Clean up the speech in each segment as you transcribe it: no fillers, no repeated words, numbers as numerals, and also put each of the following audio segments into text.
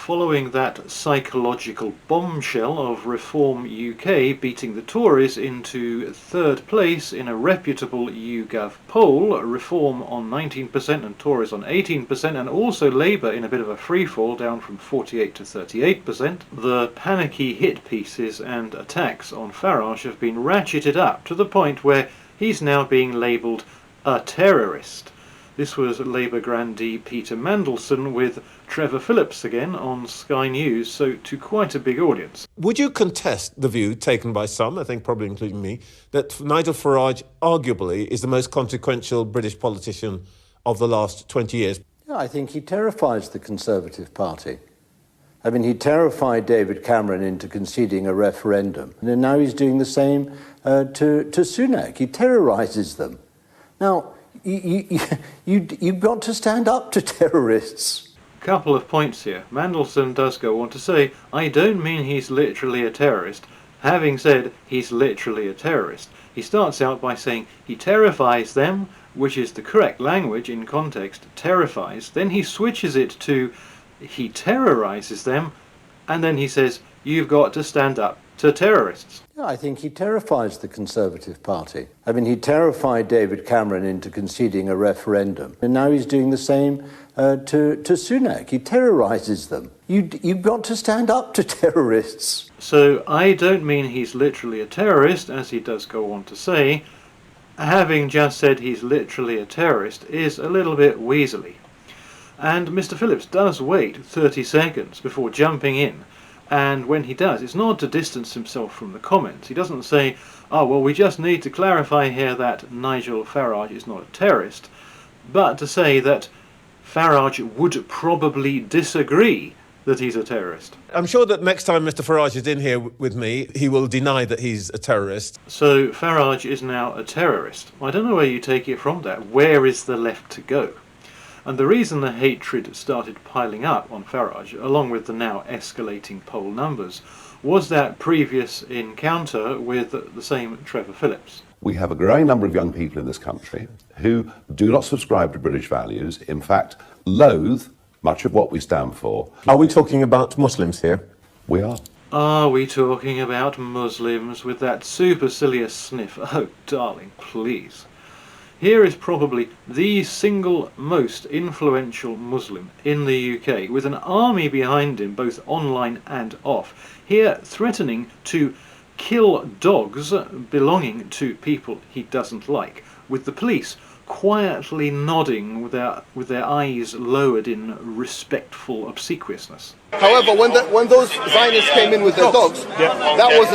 following that psychological bombshell of Reform UK beating the Tories into third place in a reputable YouGov poll, Reform on 19% and Tories on 18%, and also Labour in a bit of a freefall down from 48 to 38%, the panicky hit pieces and attacks on Farage have been ratcheted up to the point where he's now being labelled a terrorist. This was Labour grandee Peter Mandelson with Trevor Phillips again on Sky News, so to quite a big audience. Would you contest the view taken by some, I think probably including me, that Nigel Farage arguably is the most consequential British politician of the last 20 years? Yeah, I think he terrifies the Conservative Party. I mean, he terrified David Cameron into conceding a referendum, and now he's doing the same to Sunak. He terrorises them. Now, you've got to stand up to terrorists. Couple of points here. Mandelson does go on to say, I don't mean he's literally a terrorist. Having said he's literally a terrorist, he starts out by saying he terrifies them, which is the correct language in context, terrifies. Then he switches it to he terrorises them, and then he says, you've got to stand up to terrorists. Yeah, I think he terrifies the Conservative Party. I mean, he terrified David Cameron into conceding a referendum, and now he's doing the same to Sunak. He terrorises them. You've got to stand up to terrorists. So I don't mean he's literally a terrorist, as he does go on to say. Having just said he's literally a terrorist is a little bit weaselly. And Mr. Phillips does wait 30 seconds before jumping in. And when he does, it's not to distance himself from the comments. He doesn't say, oh, well, we just need to clarify here that Nigel Farage is not a terrorist, but to say that Farage would probably disagree that he's a terrorist. I'm sure that next time Mr. Farage is in here with me, he will deny that he's a terrorist. So Farage is now a terrorist. I don't know where you take it from there. Where is the left to go? And the reason the hatred started piling up on Farage, along with the now escalating poll numbers, was that previous encounter with the same Trevor Phillips. We have a growing number of young people in this country who do not subscribe to British values, in fact, loathe much of what we stand for. Are we talking about Muslims here? We are. Are we talking about Muslims with that supercilious sniff? Oh, darling, please. Here is probably the single most influential Muslim in the UK, with an army behind him, both online and off, here threatening to kill dogs belonging to people he doesn't like, with the police quietly nodding with their eyes lowered in respectful obsequiousness. However, when those Zionists came in with their dogs, that was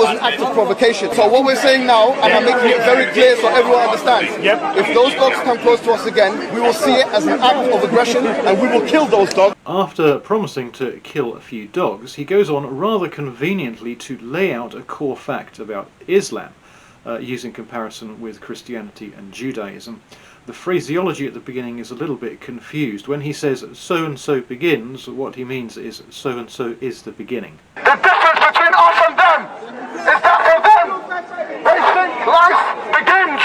an act of provocation. So what we're saying now, and I'm making it very clear so everyone understands, if those dogs come close to us again, we will see it as an act of aggression and we will kill those dogs. After promising to kill a few dogs, he goes on rather conveniently to lay out a core fact about Islam, using comparison with Christianity and Judaism. The phraseology at the beginning is a little bit confused. When he says so-and-so begins, what he means is so-and-so is the beginning. The difference between us and them is that for them, they think life begins.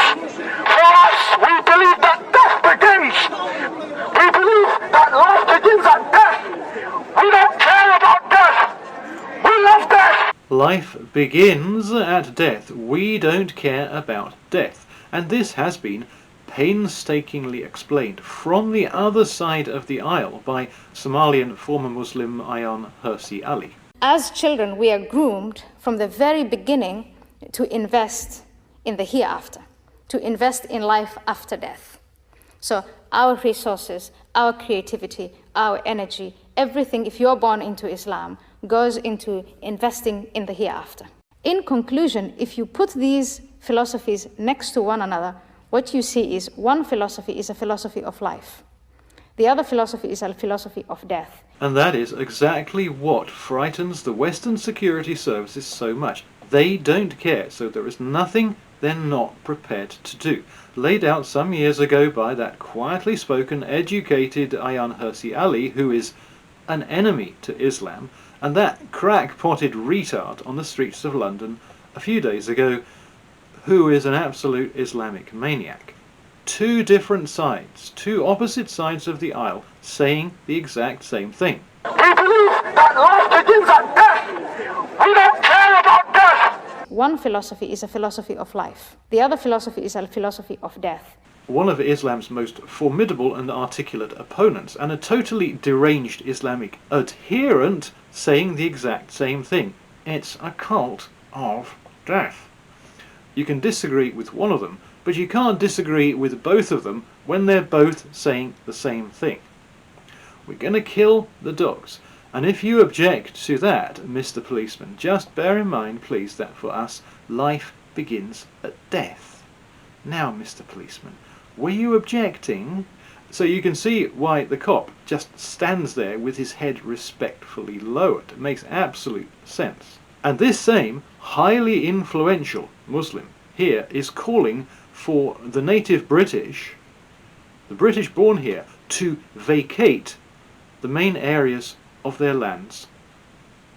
For us, we believe that death begins. We believe that life begins at death. We don't care about death. We love death. Life begins at death. We don't care about death. And this has been painstakingly explained from the other side of the aisle by Somalian former Muslim Ayaan Hirsi Ali. As children, we are groomed from the very beginning to invest in the hereafter, to invest in life after death. So our resources, our creativity, our energy, everything, if you're born into Islam, goes into investing in the hereafter. In conclusion, if you put these philosophies next to one another, what you see is one philosophy is a philosophy of life. The other philosophy is a philosophy of death. And that is exactly what frightens the Western security services so much. They don't care, so there is nothing they're not prepared to do. Laid out some years ago by that quietly spoken, educated Ayaan Hirsi Ali, who is an enemy to Islam, and that crack-potted retard on the streets of London a few days ago, who is an absolute Islamic maniac. two different sides, two opposite sides of the aisle, saying the exact same thing. We believe that life begins at death. We don't care about death. One philosophy is a philosophy of life. The other philosophy is a philosophy of death. One of Islam's most formidable and articulate opponents, and a totally deranged Islamic adherent, saying the exact same thing. It's a cult of death. You can disagree with one of them, but you can't disagree with both of them when they're both saying the same thing. We're going to kill the dogs. And if you object to that, Mr. Policeman, just bear in mind, please, that for us, life begins at death. Now, Mr. Policeman, were you objecting? So you can see why the cop just stands there with his head respectfully lowered. It makes absolute sense. And this same highly influential Muslim here is calling for the native British, the British born here, to vacate the main areas of their lands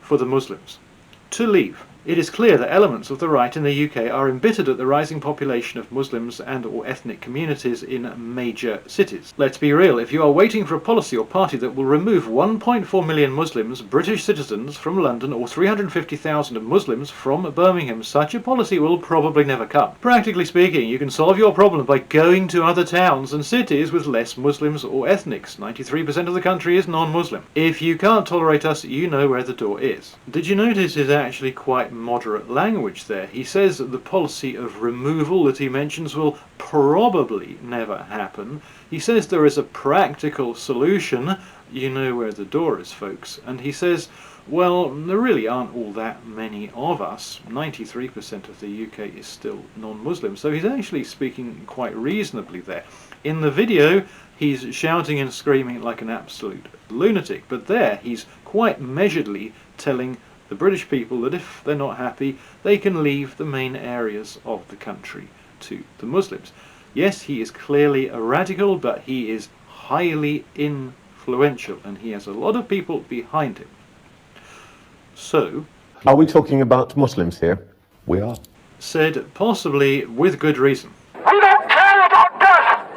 for the Muslims, to leave. It is clear that elements of the right in the UK are embittered at the rising population of Muslims and or ethnic communities in major cities. Let's be real, if you are waiting for a policy or party that will remove 1.4 million Muslims, British citizens, from London, or 350,000 Muslims from Birmingham, such a policy will probably never come. Practically speaking, you can solve your problem by going to other towns and cities with less Muslims or ethnics. 93% of the country is non-Muslim. If you can't tolerate us, you know where the door is. Did you notice it's actually quite moderate language there? He says that the policy of removal that he mentions will probably never happen. He says there is a practical solution. You know where the door is, folks. And he says, well, there really aren't all that many of us. 93% of the UK is still non-Muslim. So he's actually speaking quite reasonably there. In the video, he's shouting and screaming like an absolute lunatic. But there, he's quite measuredly telling the British people that if they're not happy, they can leave the main areas of the country to the Muslims. Yes, he is clearly a radical, but he is highly influential, and he has a lot of people behind him. So, Are we talking about Muslims here? We are. said possibly with good reason. We don't care about death.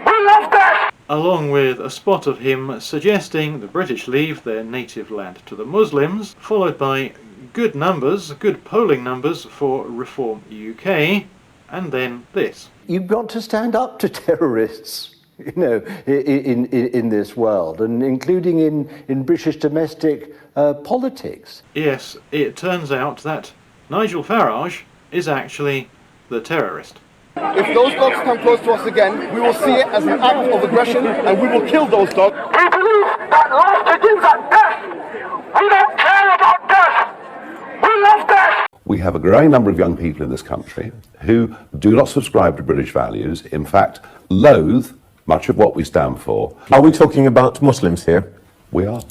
We love death. Along with a spot of him suggesting the British leave their native land to the Muslims, followed by good numbers, good polling numbers for Reform UK, and then this. You've got to stand up to terrorists, you know, in this world, and including in British domestic politics. Yes, it turns out that Nigel Farage is actually the terrorist. If those dogs come close to us again, we will see it as an act of aggression and we will kill those dogs. We believe that life begins at death. We don't care about death. We love death. We have a growing number of young people in this country who do not subscribe to British values, in fact, loathe much of what we stand for. Are we talking about Muslims here? We are.